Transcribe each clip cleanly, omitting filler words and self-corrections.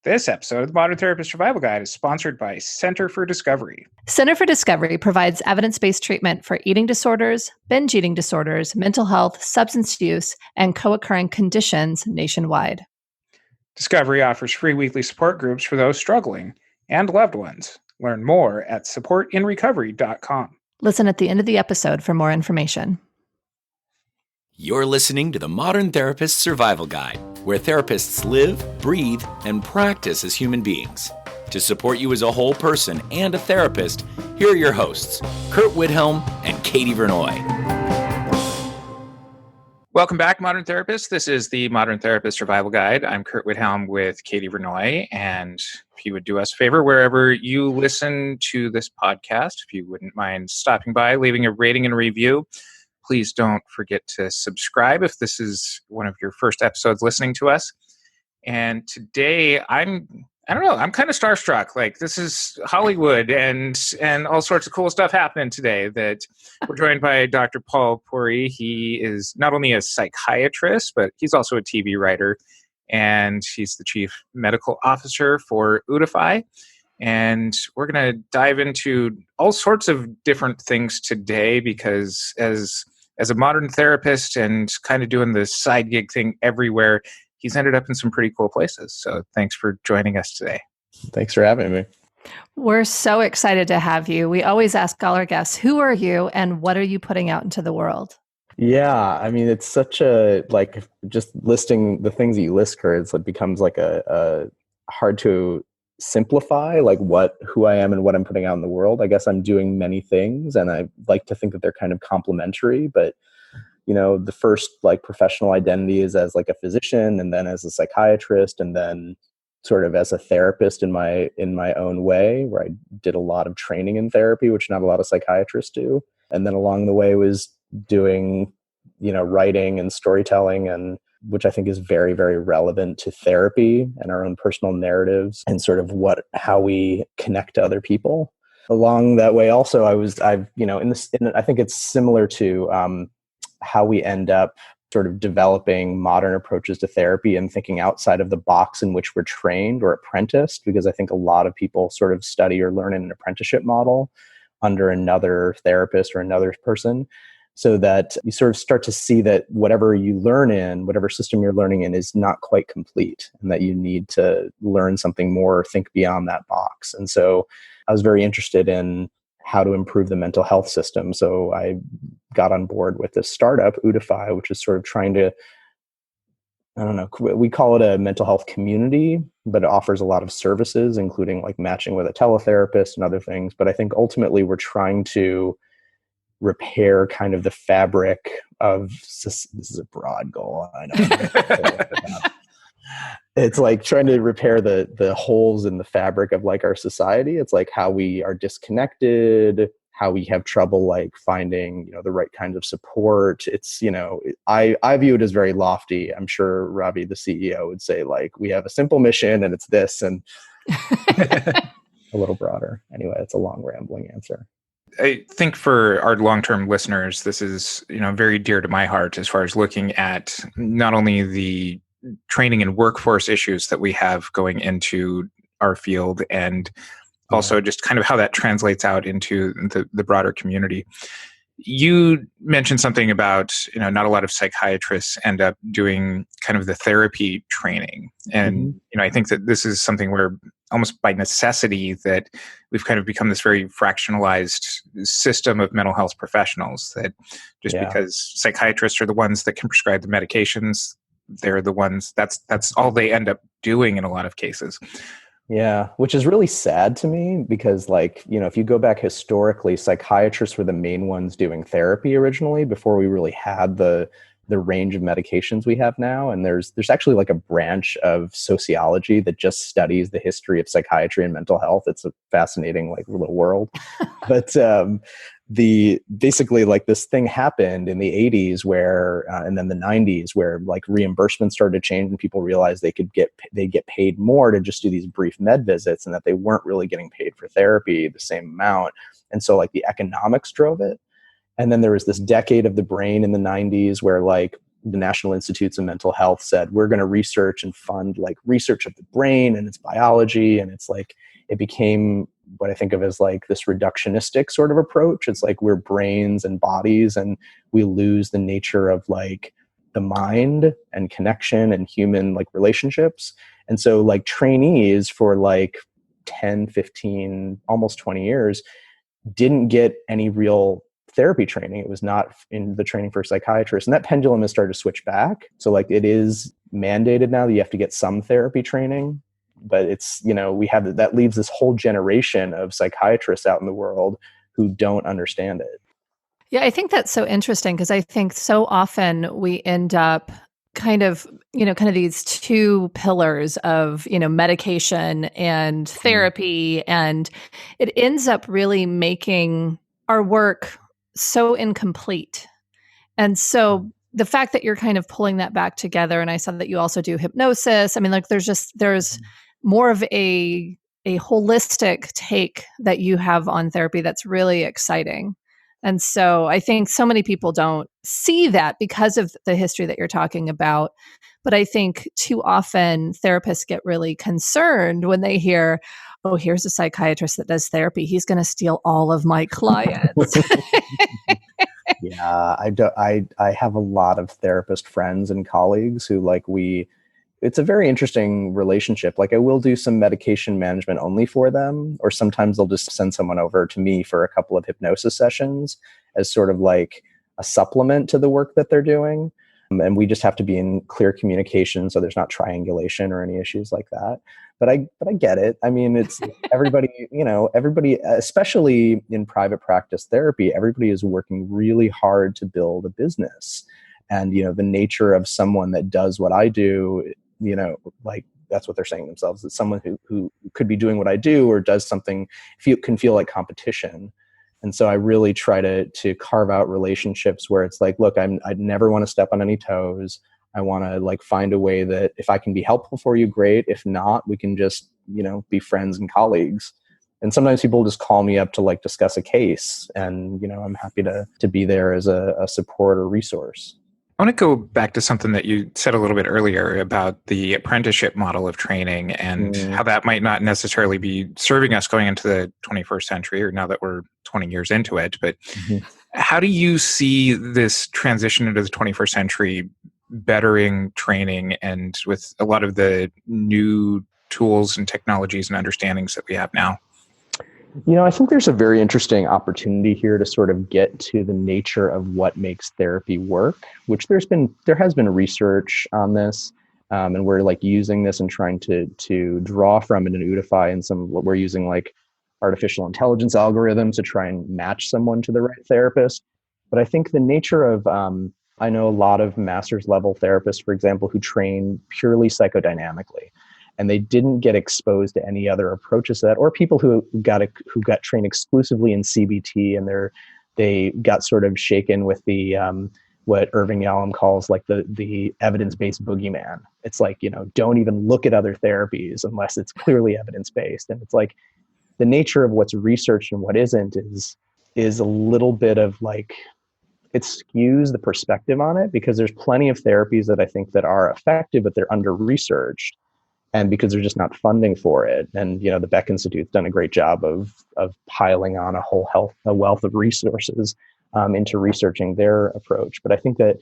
This episode of the Modern Therapist Survival Guide is sponsored by Center for Discovery. Center for Discovery provides evidence-based treatment for eating disorders, binge eating disorders, mental health, substance use, and co-occurring conditions nationwide. Discovery offers free weekly support groups for those struggling and loved ones. Learn more at supportinrecovery.com. Listen at the end of the episode for more information. You're listening to the Modern Therapist Survival Guide, where therapists live, breathe, and practice as human beings. To support you as a whole person and a therapist, here are your hosts, Curt Widhalm and Katie Vernoy. Welcome back, Modern Therapists. This is the Modern Therapist Survival Guide. I'm Curt Widhalm with Katie Vernoy, and if you would do us a favor, wherever you listen to this podcast, if you wouldn't mind stopping by, leaving a rating and review. Please don't forget to subscribe if this is one of your first episodes listening to us. And today, I don't know, I'm kind of starstruck. Like, this is Hollywood and all sorts of cool stuff happening today. That we're joined by Dr. Paul Puri. He is not only a psychiatrist, but he's also a TV writer, and he's the chief medical officer for OOTify. And we're going to dive into all sorts of different things today because as a modern therapist and kind of doing the side gig thing everywhere, he's ended up in some pretty cool places. So thanks for joining us today. Thanks for having me. We're so excited to have you. We always ask all our guests, who are you and what are you putting out into the world? Yeah, I mean, it's such a, like, just listing the things that you list, Kurt, it becomes like a hard to simplify, like who I am and what I'm putting out in the world. I guess I'm doing many things, and I like to think that they're kind of complementary, but the first like professional identity is as like a physician, and then as a psychiatrist, and then sort of as a therapist in my own way, where I did a lot of training in therapy, which not a lot of psychiatrists do. And then along the way was doing, writing and storytelling, and which I think is very, very relevant to therapy and our own personal narratives and sort of how we connect to other people. Along that way, also, I think it's similar to how we end up sort of developing modern approaches to therapy and thinking outside of the box in which we're trained or apprenticed, because I think a lot of people sort of study or learn in an apprenticeship model under another therapist or another person, so that you sort of start to see that whatever you learn in, whatever system you're learning in, is not quite complete, and that you need to learn something more or think beyond that box. And so I was very interested in how to improve the mental health system. So I got on board with this startup, OOTify, which is sort of trying to, we call it a mental health community, but it offers a lot of services, including like matching with a teletherapist and other things. But I think ultimately we're trying to repair kind of the fabric of, this is a broad goal, I know. It's like trying to repair the holes in the fabric of like our society. It's like how we are disconnected, how we have trouble like finding, the right kinds of support. It's, I view it as very lofty. I'm sure Robbie, the CEO, would say like, we have a simple mission and it's this, and a little broader. Anyway, it's a long rambling answer. I think for our long-term listeners, this is, very dear to my heart as far as looking at not only the training and workforce issues that we have going into our field, and also just kind of how that translates out into the broader community. You mentioned something about, not a lot of psychiatrists end up doing kind of the therapy training. And, I think that this is something where almost by necessity that we've kind of become this very fractionalized system of mental health professionals, that just because psychiatrists are the ones that can prescribe the medications, they're the ones, that's all they end up doing in a lot of cases. Yeah, which is really sad to me because, like, if you go back historically, psychiatrists were the main ones doing therapy originally before we really had the range of medications we have now. And there's actually like a branch of sociology that just studies the history of psychiatry and mental health. It's a fascinating like little world. But basically like this thing happened in the 80s where and then the 90s where like reimbursement started to change and people realized they get paid more to just do these brief med visits, and that they weren't really getting paid for therapy the same amount. And so like the economics drove it. And then there was this decade of the brain in the 90s where like the National Institutes of Mental Health said, we're going to research and fund like research of the brain and its biology. And it's like, it became what I think of as like this reductionistic sort of approach. It's like we're brains and bodies, and we lose the nature of like the mind and connection and human like relationships. And so like trainees for like 10, 15, almost 20 years didn't get any real therapy training. It was not in the training for psychiatrists. And that pendulum has started to switch back. So like it is mandated now that you have to get some therapy training, but it's, you know, we have, that leaves this whole generation of psychiatrists out in the world who don't understand it. Yeah, I think that's so interesting because I think so often we end up kind of these two pillars of, medication and therapy. And it ends up really making our work so incomplete. And so the fact that you're kind of pulling that back together, and I saw that you also do hypnosis. I mean, like there's more of a holistic take that you have on therapy that's really exciting. And so I think so many people don't see that because of the history that you're talking about. But I think too often therapists get really concerned when they hear, oh, here's a psychiatrist that does therapy. He's going to steal all of my clients. Yeah, I have a lot of therapist friends and colleagues who it's a very interesting relationship. Like I will do some medication management only for them, or sometimes they'll just send someone over to me for a couple of hypnosis sessions as sort of like a supplement to the work that they're doing. And we just have to be in clear communication so there's not triangulation or any issues like that. But I get it. I mean, it's everybody, everybody, especially in private practice therapy, everybody is working really hard to build a business. And, the nature of someone that does what I do, like that's what they're saying themselves. It's someone who could be doing what I do or does something can feel like competition. And so I really try to carve out relationships where it's like, look, I'd never want to step on any toes. I want to like find a way that if I can be helpful for you, great. If not, we can just, be friends and colleagues. And sometimes people just call me up to like discuss a case, and, I'm happy to be there as a support or resource. I want to go back to something that you said a little bit earlier about the apprenticeship model of training and how that might not necessarily be serving us going into the 21st century, or now that we're 20 years into it. But how do you see this transition into the 21st century bettering training and with a lot of the new tools and technologies and understandings that we have now? I think there's a very interesting opportunity here to sort of get to the nature of what makes therapy work, which there has been research on this, and we're like using this and trying to draw from it in OOTify, and we're using like artificial intelligence algorithms to try and match someone to the right therapist. But I think the nature of, I know a lot of master's level therapists, for example, who train purely psychodynamically, and they didn't get exposed to any other approaches to that, or people who got trained exclusively in CBT, and they got sort of shaken with the what Widhalm calls like the evidence-based boogeyman. It's like, don't even look at other therapies unless it's clearly evidence-based. And it's like the nature of what's researched and what isn't is a little bit of like, it skews the perspective on it, because there's plenty of therapies that I think that are effective, but they're under-researched. And because they're just not funding for it. And, the Beck Institute's done a great job of piling on a wealth of resources into researching their approach. But I think that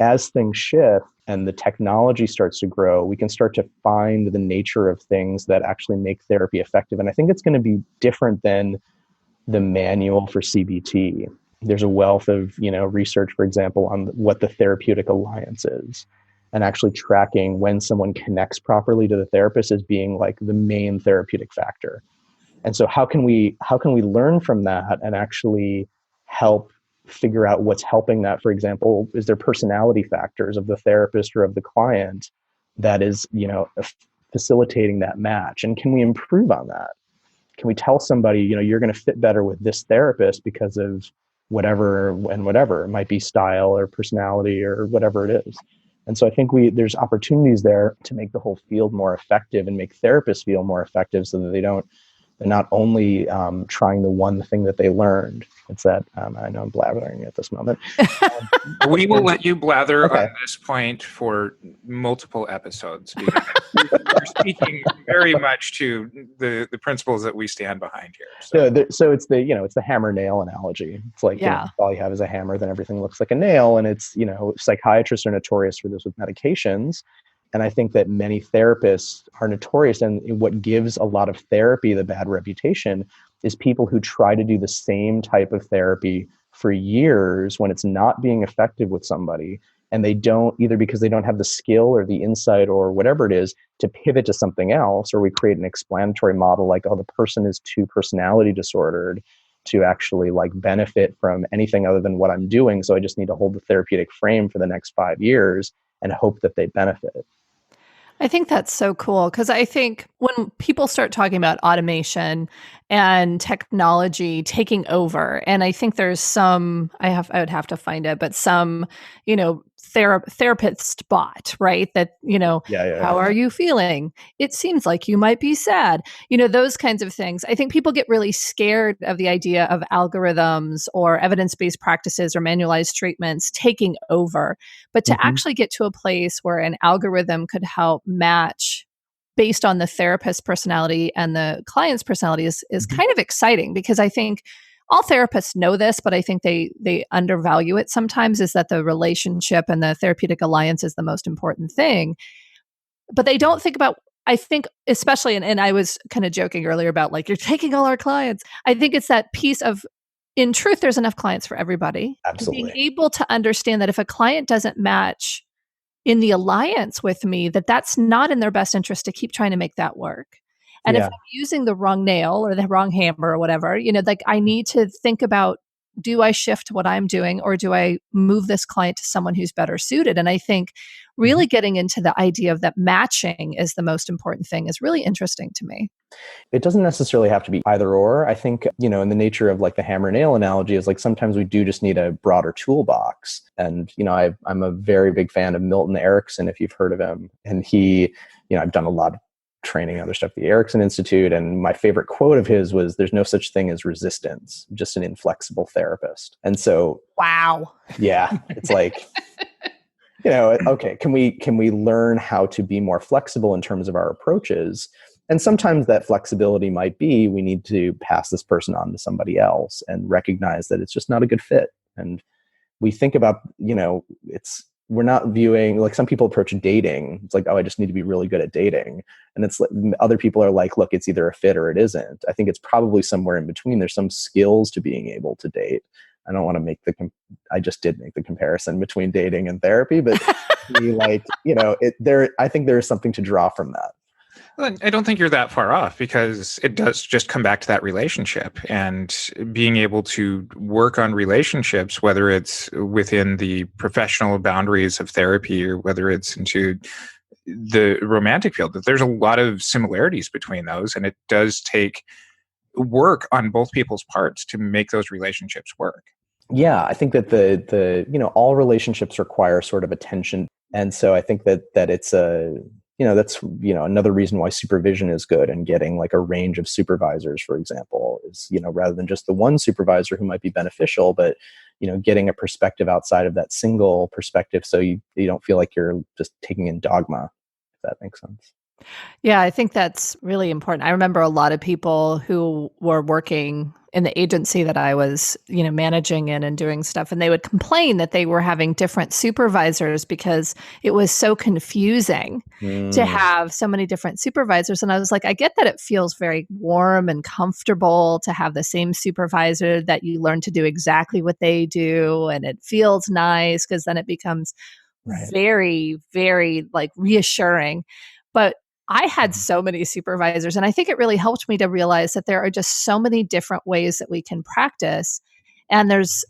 as things shift and the technology starts to grow, we can start to find the nature of things that actually make therapy effective. And I think it's going to be different than the manual for CBT. There's a wealth of, research, for example, on what the therapeutic alliance is, and actually tracking when someone connects properly to the therapist as being like the main therapeutic factor. And so how can we learn from that and actually help figure out what's helping that? For example, is there personality factors of the therapist or of the client that is, facilitating that match? And can we improve on that? Can we tell somebody, you're going to fit better with this therapist because of whatever and whatever? It might be style or personality or whatever it is. And so I think there's opportunities there to make the whole field more effective and make therapists feel more effective, so that they don't They're not only trying the one thing that they learned. It's that, I know I'm blathering at this moment. We will let you blather Okay. on this point for multiple episodes, because you're speaking very much to the principles that we stand behind here. So it's the hammer nail analogy. It's like, if all you have is a hammer, then everything looks like a nail. And it's, psychiatrists are notorious for this with medications. And I think that many therapists are notorious, and what gives a lot of therapy the bad reputation is people who try to do the same type of therapy for years when it's not being effective with somebody, and they don't, either because they don't have the skill or the insight or whatever it is, to pivot to something else, or we create an explanatory model like, oh, the person is too personality disordered to actually like benefit from anything other than what I'm doing. So I just need to hold the therapeutic frame for the next 5 years and hope that they benefit. I think that's so cool, because I think when people start talking about automation and technology taking over, and I think there's some, I would have to find it, but some, therapist bot, right? That, how are you feeling? It seems like you might be sad. Those kinds of things. I think people get really scared of the idea of algorithms or evidence-based practices or manualized treatments taking over. But to actually get to a place where an algorithm could help match based on the therapist's personality and the client's personality is kind of exciting, because I think all therapists know this, but I think they undervalue it sometimes, is that the relationship and the therapeutic alliance is the most important thing. But they don't think about, I think, especially, and I was kind of joking earlier about like, you're taking all our clients. I think it's that piece of, in truth, there's enough clients for everybody. Absolutely. Being able to understand that if a client doesn't match in the alliance with me, that's not in their best interest to keep trying to make that work. And if I'm using the wrong nail or the wrong hammer or whatever, like I need to think about, do I shift what I'm doing, or do I move this client to someone who's better suited? And I think really getting into the idea of that matching is the most important thing is really interesting to me. It doesn't necessarily have to be either or. I think, in the nature of like the hammer nail analogy is like, sometimes we do just need a broader toolbox. And, I'm a very big fan of Milton Erickson, if you've heard of him. And he, I've done a lot of training and other stuff at the Erickson Institute. And my favorite quote of his was, there's no such thing as resistance, just an inflexible therapist. And so, wow. Yeah, it's like, okay, can we learn how to be more flexible in terms of our approaches? And sometimes that flexibility might be, we need to pass this person on to somebody else and recognize that it's just not a good fit. And we think about, we're not viewing, like some people approach dating. It's like, oh, I just need to be really good at dating. And it's like, other people are like, look, it's either a fit or it isn't. I think it's probably somewhere in between. There's some skills to being able to date. I don't want to make I just did make the comparison between dating and therapy, but I think there is something to draw from that. Well, I don't think you're that far off, because it does just come back to that relationship and being able to work on relationships, whether it's within the professional boundaries of therapy or whether it's into the romantic field. That there's a lot of similarities between those, and it does take work on both people's parts to make those relationships work. Yeah, I think that the all relationships require sort of attention, and so I think that it's that's another reason why supervision is good, and getting like a range of supervisors, for example, is rather than just the one supervisor who might be beneficial, but getting a perspective outside of that single perspective, so you don't feel like you're just taking in dogma, if that makes sense. Yeah, I think that's really important. I remember a lot of people who were working in the agency that I was, managing in and doing stuff, and they would complain that they were having different supervisors because it was so confusing to have so many different supervisors. And I was like, I get that it feels very warm and comfortable to have the same supervisor, that you learn to do exactly what they do, and it feels nice because then it becomes very, very like reassuring. But I had so many supervisors, and I think it really helped me to realize that there are just so many different ways that we can practice, and there's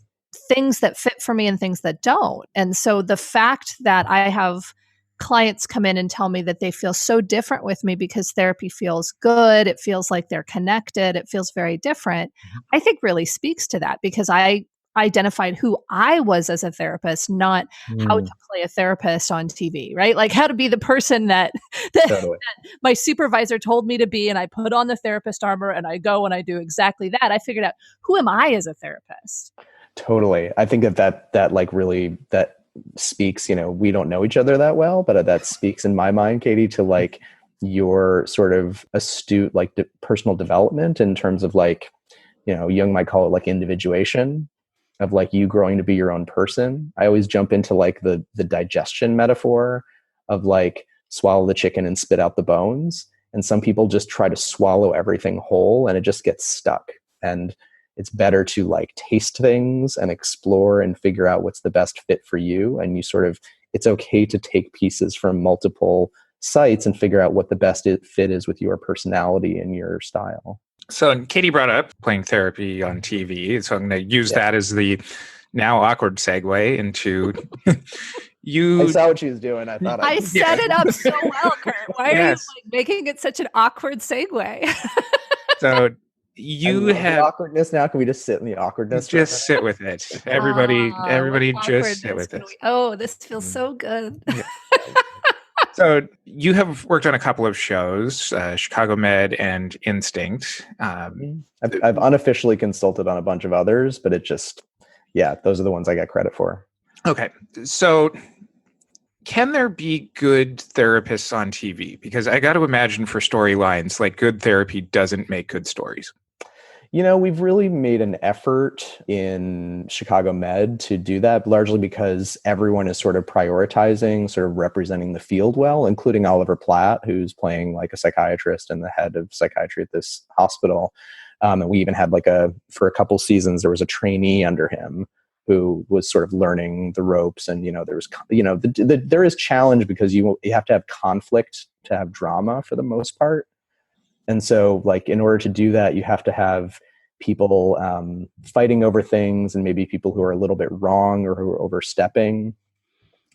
things that fit for me and things that don't. And so the fact that I have clients come in and tell me that they feel so different with me because therapy feels good, it feels like they're connected, it feels very different, I think really speaks to that, because I identified who I was as a therapist, not how to play a therapist on TV, right? Like how to be the person that Totally. my supervisor told me to be, and I put on the therapist armor and I go and I do exactly that. I figured out, who am I as a therapist? Totally. I think that like really, that speaks, we don't know each other that well, but that speaks in my mind, Katie, to like your sort of astute, like personal development in terms of like, Jung might call it like individuation, of like you growing to be your own person. I always jump into like the digestion metaphor of like swallow the chicken and spit out the bones. And some people just try to swallow everything whole and it just gets stuck. And it's better to like taste things and explore and figure out what's the best fit for you. And it's okay to take pieces from multiple sites and figure out what the best fit is with your personality and your style. So Katie brought up playing therapy on TV. So I'm going to use that as the now awkward segue into you. I saw what she was doing. I set it up so well, Curt. Why are you making it such an awkward segue? So you have the awkwardness now. Can we just sit in the awkwardness? Just sit with it. Everybody just sit with it. This feels so good. Yeah. So you have worked on a couple of shows, Chicago Med and Instinct. I've unofficially consulted on a bunch of others, but those are the ones I get credit for. Okay. So can there be good therapists on TV? Because I got to imagine for storylines, like good therapy doesn't make good stories. We've really made an effort in Chicago Med to do that, largely because everyone is sort of prioritizing, sort of representing the field well, including Oliver Platt, who's playing like a psychiatrist and the head of psychiatry at this hospital. And we even had for a couple seasons, there was a trainee under him who was sort of learning the ropes. And, there is challenge because you have to have conflict to have drama for the most part. And so like, in order to do that, you have to have people fighting over things and maybe people who are a little bit wrong or who are overstepping.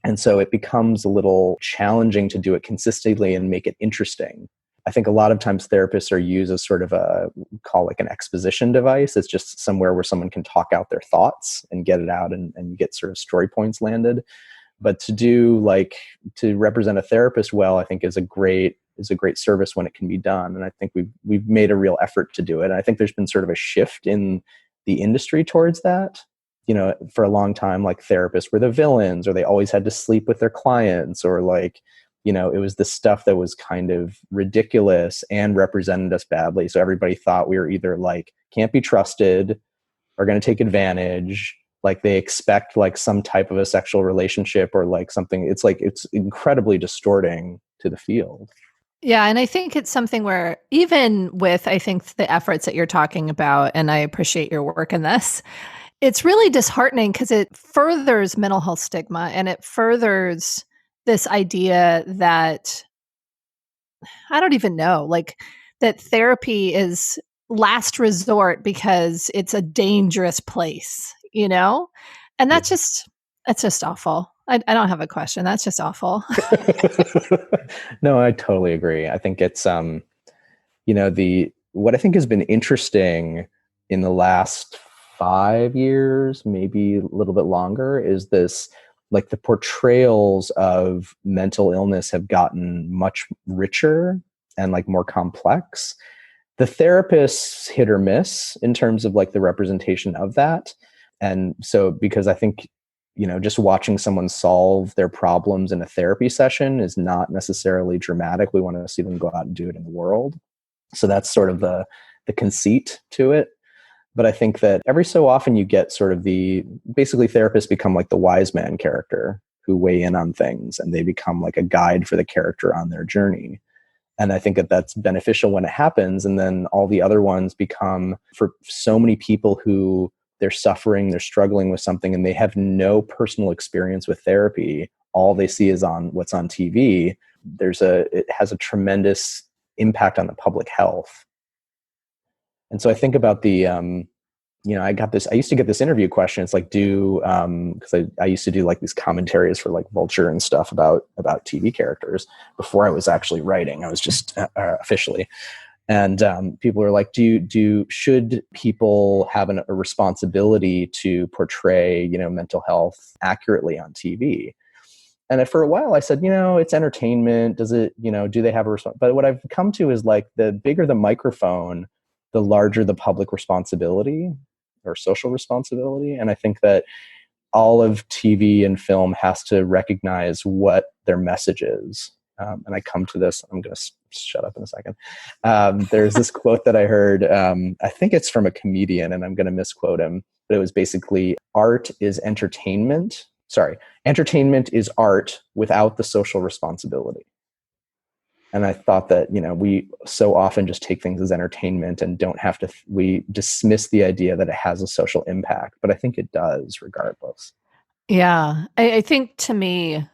And so it becomes a little challenging to do it consistently and make it interesting. I think a lot of times therapists are used as sort of call like an exposition device. It's just somewhere where someone can talk out their thoughts and get it out and get sort of story points landed. But to represent a therapist well, I think is a great service when it can be done. And I think we've made a real effort to do it. And I think there's been sort of a shift in the industry towards that. For a long time, like therapists were the villains, or they always had to sleep with their clients, or it was the stuff that was kind of ridiculous and represented us badly. So everybody thought we were either like can't be trusted or going to take advantage. Like they expect like some type of a sexual relationship or like something. It's incredibly distorting to the field. Yeah. And I think it's something where even with, I think the efforts that you're talking about, and I appreciate your work in this, it's really disheartening because it furthers mental health stigma and it furthers this idea that, I don't even know, like that therapy is last resort because it's a dangerous place, and that's just awful. I don't have a question. That's just awful. No, I totally agree. I think it's, what I think has been interesting in the last 5 years, maybe a little bit longer, is this, like the portrayals of mental illness have gotten much richer and like more complex. The therapists hit or miss in terms of like the representation of that. And so, because I think, just watching someone solve their problems in a therapy session is not necessarily dramatic. We want to see them go out and do it in the world. So that's sort of the conceit to it. But I think that every so often you get sort of basically therapists become like the wise man character who weigh in on things, and they become like a guide for the character on their journey. And I think that that's beneficial when it happens. And then all the other ones become, for so many people who they're suffering, they're struggling with something, and they have no personal experience with therapy. All they see is on what's on TV. It has a tremendous impact on the public health. And so I think about I used to get this interview question. It's like, because I used to do like these commentaries for like Vulture and stuff about TV characters before I was actually writing. I was just officially. And people are like, should people have a responsibility to portray, mental health accurately on TV? And for a while I said, it's entertainment. Does it, do they have a response? But what I've come to is like, the bigger the microphone, the larger the public responsibility or social responsibility. And I think that all of TV and film has to recognize what their message is. And I come to this, I'm going to shut up in a second. There's this quote that I heard, I think it's from a comedian, and I'm going to misquote him, but it was basically, entertainment is art without the social responsibility. And I thought that, we so often just take things as entertainment and we dismiss the idea that it has a social impact, but I think it does regardless. Yeah. I think to me,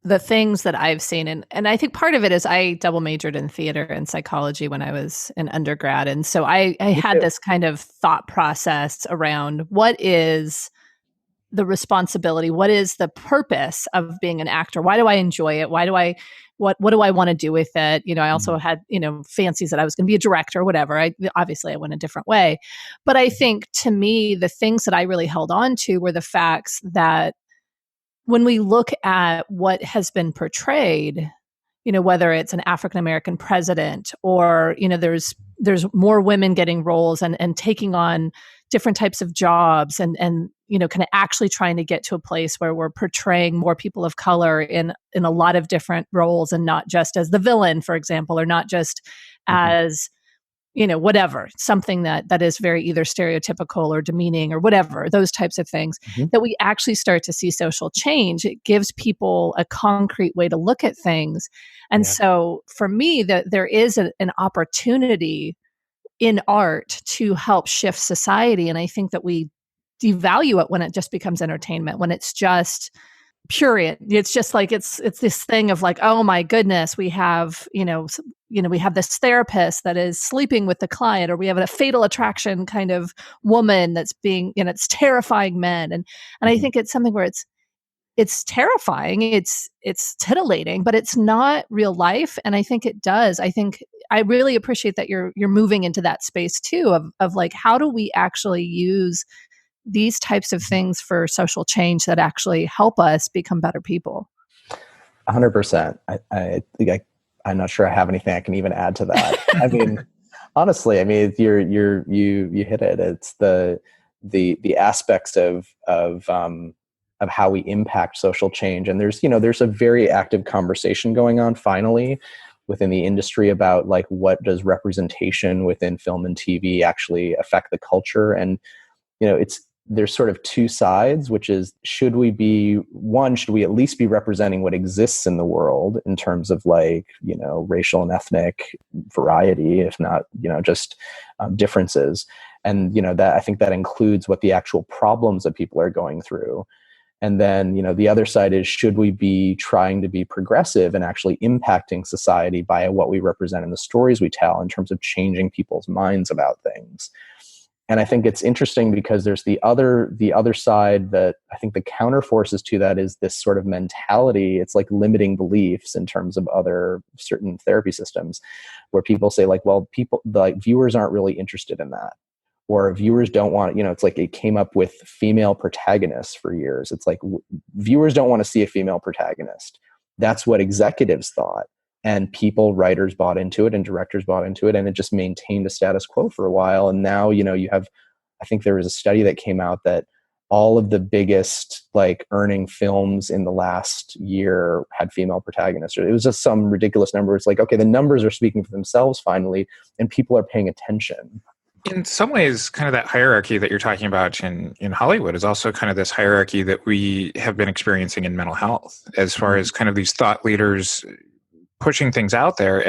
the things that I've seen, and I think part of it is I double majored in theater and psychology when I was an undergrad. And so I had this kind of thought process around what is the responsibility, what is the purpose of being an actor? Why do I enjoy it? What do I want to do with it? I also had, fancies that I was going to be a director, whatever. Obviously I went a different way. But I think to me, the things that I really held on to were the facts that when we look at what has been portrayed, whether it's an African-American president or, there's more women getting roles and taking on different types of jobs and kind of actually trying to get to a place where we're portraying more people of color in a lot of different roles and not just as the villain, for example, or not just as, whatever, something that is very either stereotypical or demeaning or whatever, those types of things, that we actually start to see social change. It gives people a concrete way to look at things. And so for me, there is an opportunity in art to help shift society. And I think that we devalue it when it just becomes entertainment, when it's just purient. It's just like, it's this thing of like, oh my goodness, we have, we have this therapist that is sleeping with the client, or we have a fatal attraction kind of woman that's being, it's terrifying men. And I think it's something where it's terrifying. It's titillating, but it's not real life. And I think I really appreciate that you're moving into that space too, of like, how do we actually use these types of things for social change that actually help us become better people? 100%. I think I'm not sure I have anything I can even add to that. I mean, honestly, you hit it. It's the aspects of how we impact social change. And there's a very active conversation going on finally within the industry about like, what does representation within film and TV actually affect the culture? And, there's sort of two sides, which is, should we at least be representing what exists in the world in terms of like, racial and ethnic variety, if not, just differences. And, that I think that includes what the actual problems that people are going through. And then, the other side is, should we be trying to be progressive and actually impacting society by what we represent in the stories we tell in terms of changing people's minds about things? And I think it's interesting because there's the other side that I think the counterforces to that is this sort of mentality. It's like limiting beliefs in terms of other certain therapy systems, where people say like, well, viewers aren't really interested in that. Or viewers don't want, it's like it came up with female protagonists for years. It's like viewers don't want to see a female protagonist. That's what executives thought. And writers bought into it and directors bought into it. And it just maintained a status quo for a while. And now, you have, I think there was a study that came out that all of the biggest like earning films in the last year had female protagonists. It was just some ridiculous number. It's like, okay, the numbers are speaking for themselves finally, and people are paying attention. In some ways, kind of that hierarchy that you're talking about in Hollywood is also kind of this hierarchy that we have been experiencing in mental health, as far as kind of these thought leaders pushing things out there,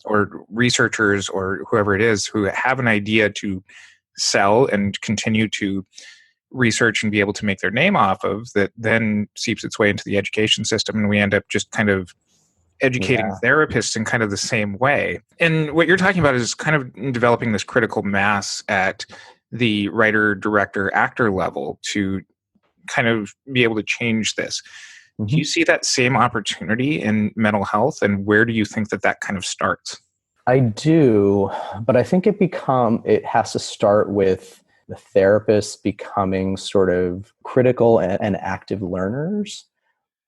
or researchers or whoever it is who have an idea to sell and continue to research and be able to make their name off of, that then seeps its way into the education system. And we end up just kind of educating therapists in kind of the same way. And what you're talking about is kind of developing this critical mass at the writer, director, actor level to kind of be able to change this. Do you see that same opportunity in mental health, and where do you think that kind of starts? I do, but I think it has to start with the therapists becoming sort of critical and active learners,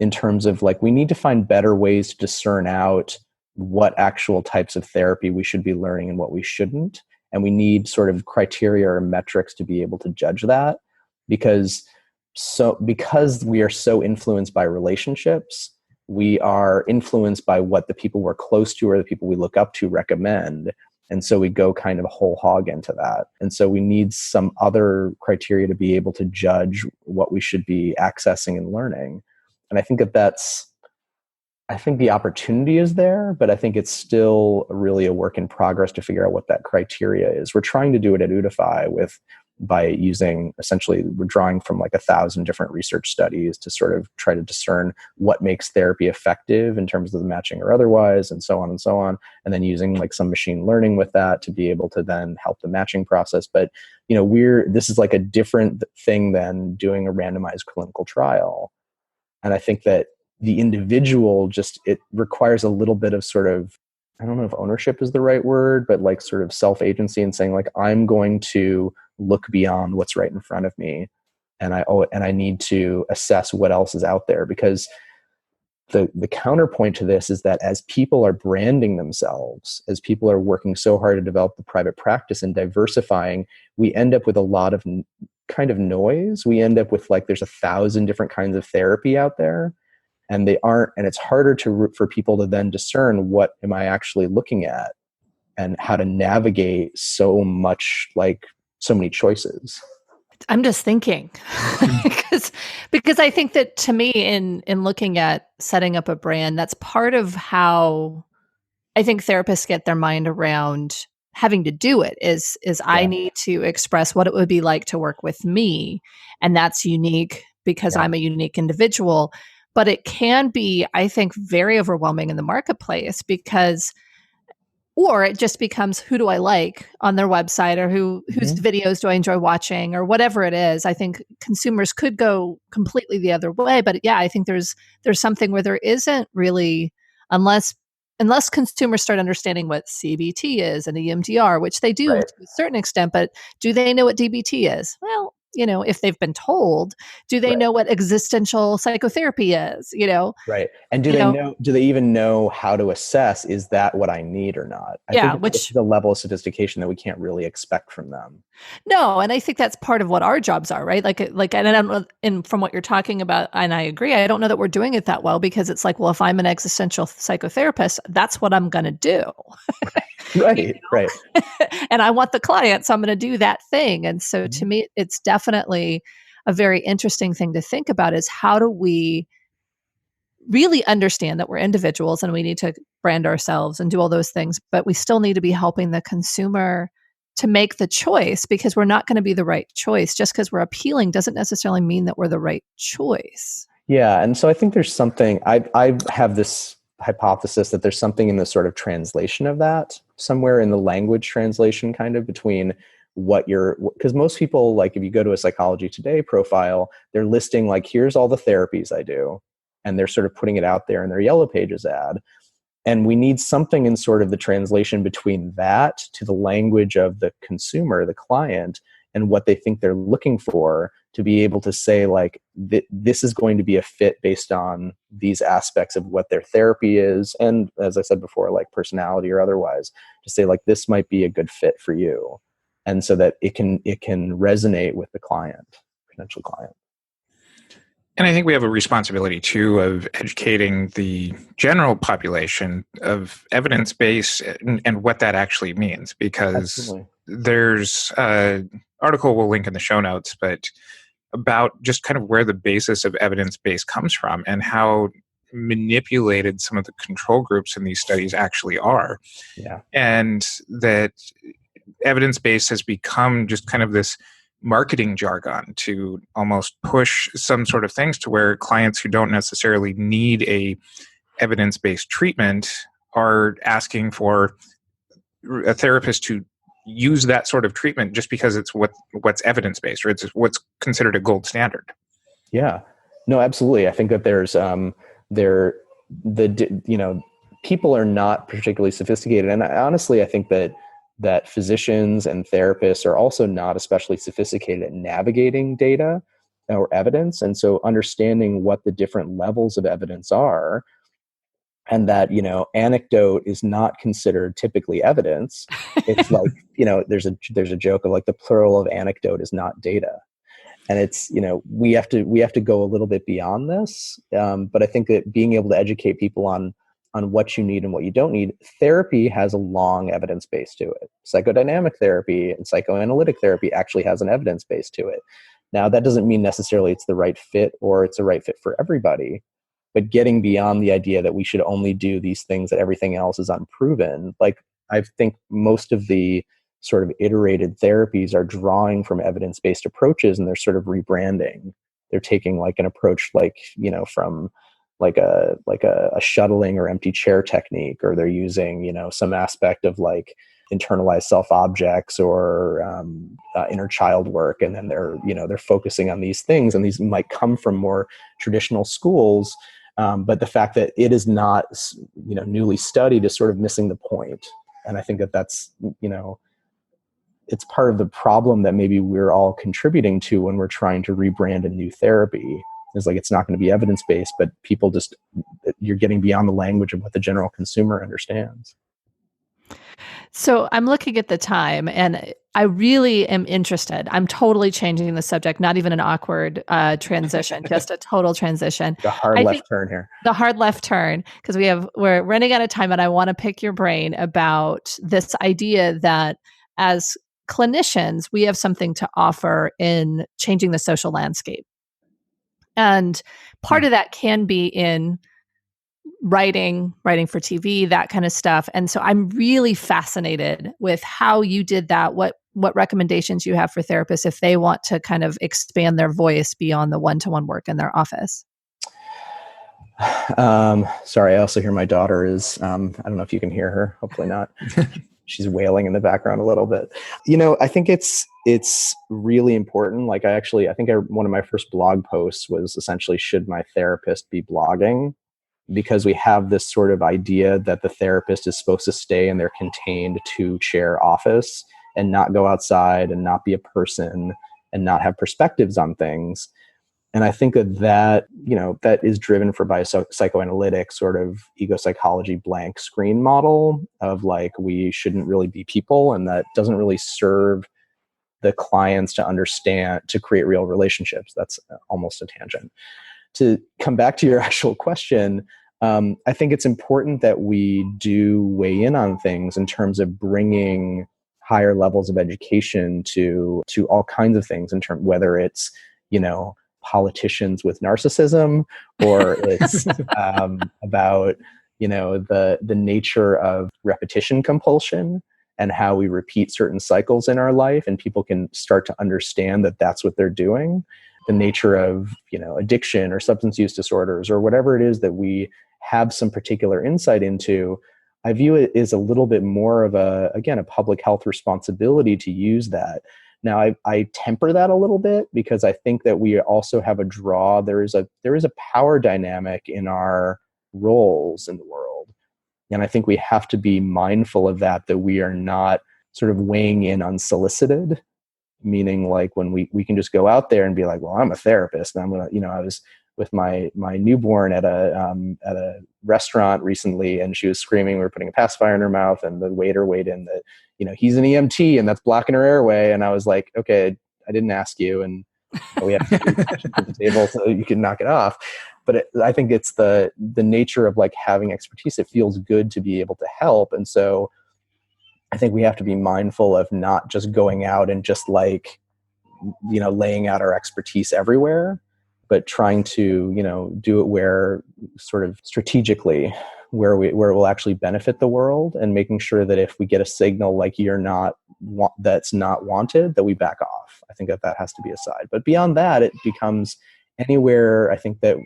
in terms of like, we need to find better ways to discern out what actual types of therapy we should be learning and what we shouldn't. And we need sort of criteria or metrics to be able to judge that, because we are so influenced by relationships, we are influenced by what the people we're close to or the people we look up to recommend. And so we go kind of whole hog into that. And so we need some other criteria to be able to judge what we should be accessing and learning. And I think I think the opportunity is there, but I think it's still really a work in progress to figure out what that criteria is. We're trying to do it at OOTify by using, essentially, we're drawing from like 1,000 different research studies to sort of try to discern what makes therapy effective in terms of the matching or otherwise, and so on and so on. And then using like some machine learning with that to be able to then help the matching process. But, this is like a different thing than doing a randomized clinical trial. And I think that the individual it requires a little bit of sort of, I don't know if ownership is the right word, but like sort of self-agency and saying like, I'm going to look beyond what's right in front of me. And I need to assess what else is out there, because the counterpoint to this is that as people are branding themselves, as people are working so hard to develop the private practice and diversifying, we end up with a lot of kind of noise. We end up with like, there's 1,000 different kinds of therapy out there, and it's harder for people to then discern what am I actually looking at and how to navigate so many choices. I'm just thinking because I think that, to me, in looking at setting up a brand, that's part of how I think therapists get their mind around having to do it is I need to express what it would be like to work with me. And that's unique because I'm a unique individual. But it can be, I think, very overwhelming in the marketplace or it just becomes, who do I like on their website, or whose videos do I enjoy watching, or whatever it is. I think consumers could go completely the other way. But yeah, I think there's something where there isn't really, unless consumers start understanding what CBT is and EMDR, which they do to a certain extent, but do they know what DBT is? Well, if they've been told, do they know what existential psychotherapy is, Right. And do they even know how to assess, is that what I need or not? I think which the level of sophistication that we can't really expect from them. No. And I think that's part of what our jobs are, right? Like, and I don't know, and from what you're talking about, and I agree, I don't know that we're doing it that well, because it's like, well, if I'm an existential psychotherapist, that's what I'm going to do. Right. Right. And I want the client, so I'm going to do that thing. And so to me, it's definitely a very interesting thing to think about, is how do we really understand that we're individuals and we need to brand ourselves and do all those things, but we still need to be helping the consumer to make the choice, because we're not going to be the right choice. Just because we're appealing doesn't necessarily mean that we're the right choice. Yeah. And so I think there's something, I have this hypothesis that there's something in the sort of translation of that, somewhere in the language translation, kind of between because most people, like if you go to a Psychology Today profile, they're listing like, here's all the therapies I do. And they're sort of putting it out there in their Yellow Pages ad. And we need something in sort of the translation between that to the language of the consumer, the client, and what they think they're looking for, to be able to say like, this is going to be a fit based on these aspects of what their therapy is. And as I said before, like personality or otherwise, to say like, this might be a good fit for you. And so that it can resonate with the potential client. And I think we have a responsibility too of educating the general population of evidence-based and what that actually means, because Absolutely. There's an article we'll link in the show notes, but about just kind of where the basis of evidence-based comes from and how manipulated some of the control groups in these studies actually are. Yeah. And that evidence-based has become just kind of this marketing jargon to almost push some sort of things to where clients who don't necessarily need a evidence-based treatment are asking for a therapist to use that sort of treatment just because it's what's evidence-based, or it's what's considered a gold standard. Yeah, no, absolutely. I think that there's people are not particularly sophisticated. And honestly, I think that physicians and therapists are also not especially sophisticated at navigating data or evidence. And so understanding what the different levels of evidence are, and that, anecdote is not considered typically evidence. It's like, there's a joke of like the plural of anecdote is not data. And it's, we have to go a little bit beyond this. But I think that being able to educate people on what you need and what you don't need, therapy has a long evidence base to it. Psychodynamic therapy and psychoanalytic therapy actually has an evidence base to it. Now, that doesn't mean necessarily it's the right fit or it's a right fit for everybody, but getting beyond the idea that we should only do these things, that everything else is unproven. Like, I think most of the sort of iterated therapies are drawing from evidence-based approaches, and they're sort of rebranding. They're taking like an approach, like, from like a shuttling or empty chair technique, or they're using, some aspect of like internalized self-objects or inner child work. And then they're focusing on these things, and these might come from more traditional schools. But the fact that it is not, newly studied is sort of missing the point. And I think that's, it's part of the problem that maybe we're all contributing to when we're trying to rebrand a new therapy. Is like, it's not going to be evidence-based, but people you're getting beyond the language of what the general consumer understands. So I'm looking at the time, and I really am interested. I'm totally changing the subject, not even an awkward transition, just a total transition. The hard left turn here. The hard left turn, because we're running out of time, and I want to pick your brain about this idea that as clinicians, we have something to offer in changing the social landscape. And part of that can be in writing for TV, that kind of stuff. And so I'm really fascinated with how you did that, what recommendations you have for therapists if they want to kind of expand their voice beyond the one-to-one work in their office. Sorry, I also hear my daughter is, I don't know if you can hear her, hopefully not. She's wailing in the background a little bit. I think it's really important. Like, I think one of my first blog posts was essentially, should my therapist be blogging? Because we have this sort of idea that the therapist is supposed to stay in their contained 2-chair office and not go outside and not be a person and not have perspectives on things. And I think that is driven by psychoanalytic sort of ego psychology blank screen model of like, we shouldn't really be people, and that doesn't really serve the clients to create real relationships. That's almost a tangent. To come back to your actual question, I think it's important that we do weigh in on things in terms of bringing higher levels of education to all kinds of things, whether it's, politicians with narcissism, or it's about, the nature of repetition compulsion and how we repeat certain cycles in our life, and people can start to understand that that's what they're doing. The nature of, addiction or substance use disorders or whatever it is that we have some particular insight into, I view it as a little bit more of a public health responsibility to use that. Now, I temper that a little bit, because I think that we also have a draw. There is a power dynamic in our roles in the world. And I think we have to be mindful of that we are not sort of weighing in unsolicited. Meaning, like, when we can just go out there and be like, well, I'm a therapist, and I'm going to, I was with my newborn at a restaurant recently, and she was screaming. We were putting a pacifier in her mouth, and the waiter weighed in that, he's an EMT and that's blocking her airway. And I was like, okay, I didn't ask you, and we have to do at the table so you can knock it off. But I think it's the nature of like having expertise. It feels good to be able to help, and so I think we have to be mindful of not just going out and just like, laying out our expertise everywhere, but trying to, do it where sort of strategically where it will actually benefit the world, and making sure that if we get a signal like that's not wanted, that we back off. I think that has to be a side. But beyond that, it becomes anywhere. I think that,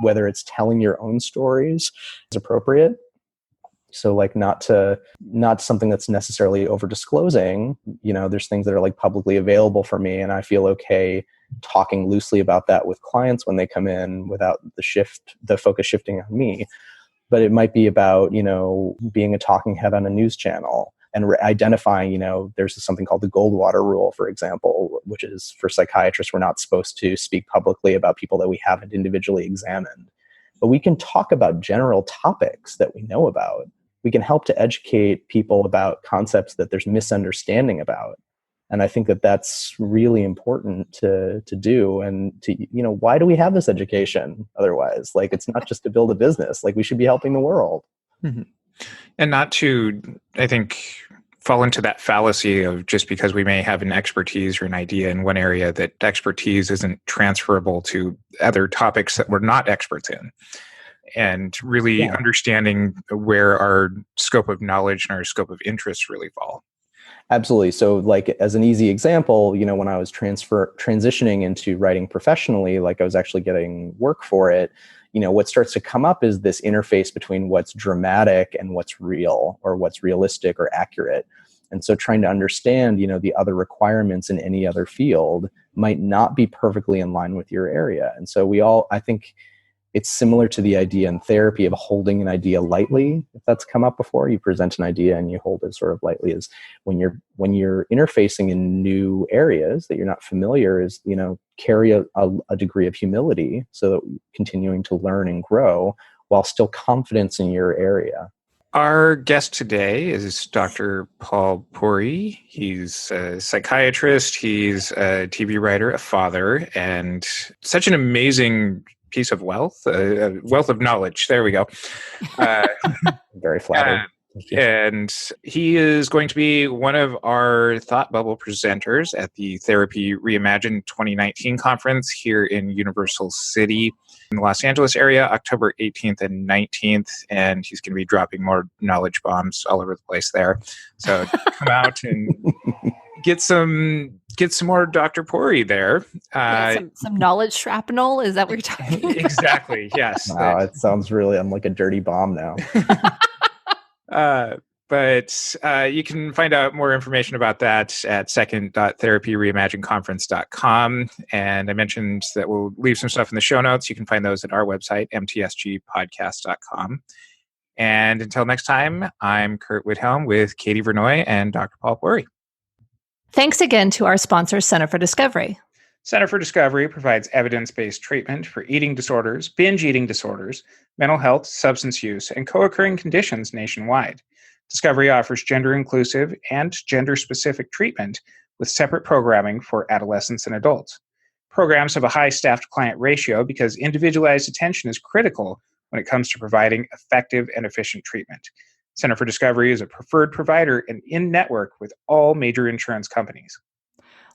whether it's telling your own stories is appropriate. So like not something that's necessarily over disclosing, there's things that are like publicly available for me, and I feel okay talking loosely about that with clients when they come in without the focus shifting on me. but it might be about, being a talking head on a news channel and identifying, there's something called the Goldwater Rule, for example, which is for psychiatrists, we're not supposed to speak publicly about people that we haven't individually examined. But we can talk about general topics that we know about. We can help to educate people about concepts that there's misunderstanding about. And I think that that's really important to do. And why do we have this education otherwise? Like, it's not just to build a business. Like, we should be helping the world. Mm-hmm. And not to, I think, fall into that fallacy of just because we may have an expertise or an idea in one area, that expertise isn't transferable to other topics that we're not experts in. And really understanding where our scope of knowledge and our scope of interest really fall. Absolutely. So like, as an easy example, when I was transitioning into writing professionally, like I was actually getting work for it, what starts to come up is this interface between what's dramatic and what's real, or what's realistic or accurate. And so trying to understand, the other requirements in any other field might not be perfectly in line with your area. And so I think it's similar to the idea in therapy of holding an idea lightly. If that's come up before, you present an idea and you hold it sort of lightly. Is when you're interfacing in new areas that you're not familiar, is carry a degree of humility, so that you're continuing to learn and grow while still confidence in your area. Our guest today is Dr. Paul Puri. He's a psychiatrist. He's a TV writer, a father, and such an amazing piece of wealth, a wealth of knowledge. There we go. Very flattered. And he is going to be one of our Thought Bubble presenters at the Therapy Reimagine 2019 conference here in Universal City in the Los Angeles area, October 18th and 19th. And he's going to be dropping more knowledge bombs all over the place there. So come out and get some more Dr. Puri there. Some knowledge shrapnel. Is that what you're talking about? Exactly. Yes. Wow, it sounds really, I'm like a dirty bomb now. But you can find out more information about that at second.therapyreimagineconference.com. And I mentioned that we'll leave some stuff in the show notes. You can find those at our website, mtsgpodcast.com. And until next time, I'm Curt Widhalm with Katie Vernoy and Dr. Paul Puri. Thanks again to our sponsor, Center for Discovery. Center for Discovery provides evidence-based treatment for eating disorders, binge eating disorders, mental health, substance use, and co-occurring conditions nationwide. Discovery offers gender-inclusive and gender-specific treatment with separate programming for adolescents and adults. Programs have a high staff-to-client ratio because individualized attention is critical when it comes to providing effective and efficient treatment. Center for Discovery is a preferred provider and in-network with all major insurance companies.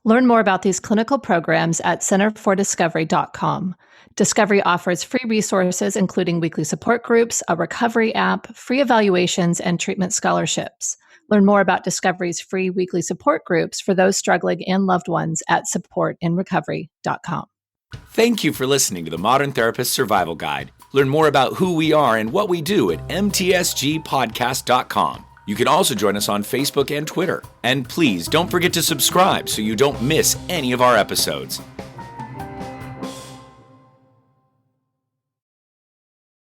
Learn more about these clinical programs at centerfordiscovery.com. Discovery offers free resources, including weekly support groups, a recovery app, free evaluations, and treatment scholarships. Learn more about Discovery's free weekly support groups for those struggling and loved ones at supportinrecovery.com. Thank you for listening to the Modern Therapist Survival Guide. Learn more about who we are and what we do at mtsgpodcast.com. You can also join us on Facebook and Twitter. And please don't forget to subscribe so you don't miss any of our episodes.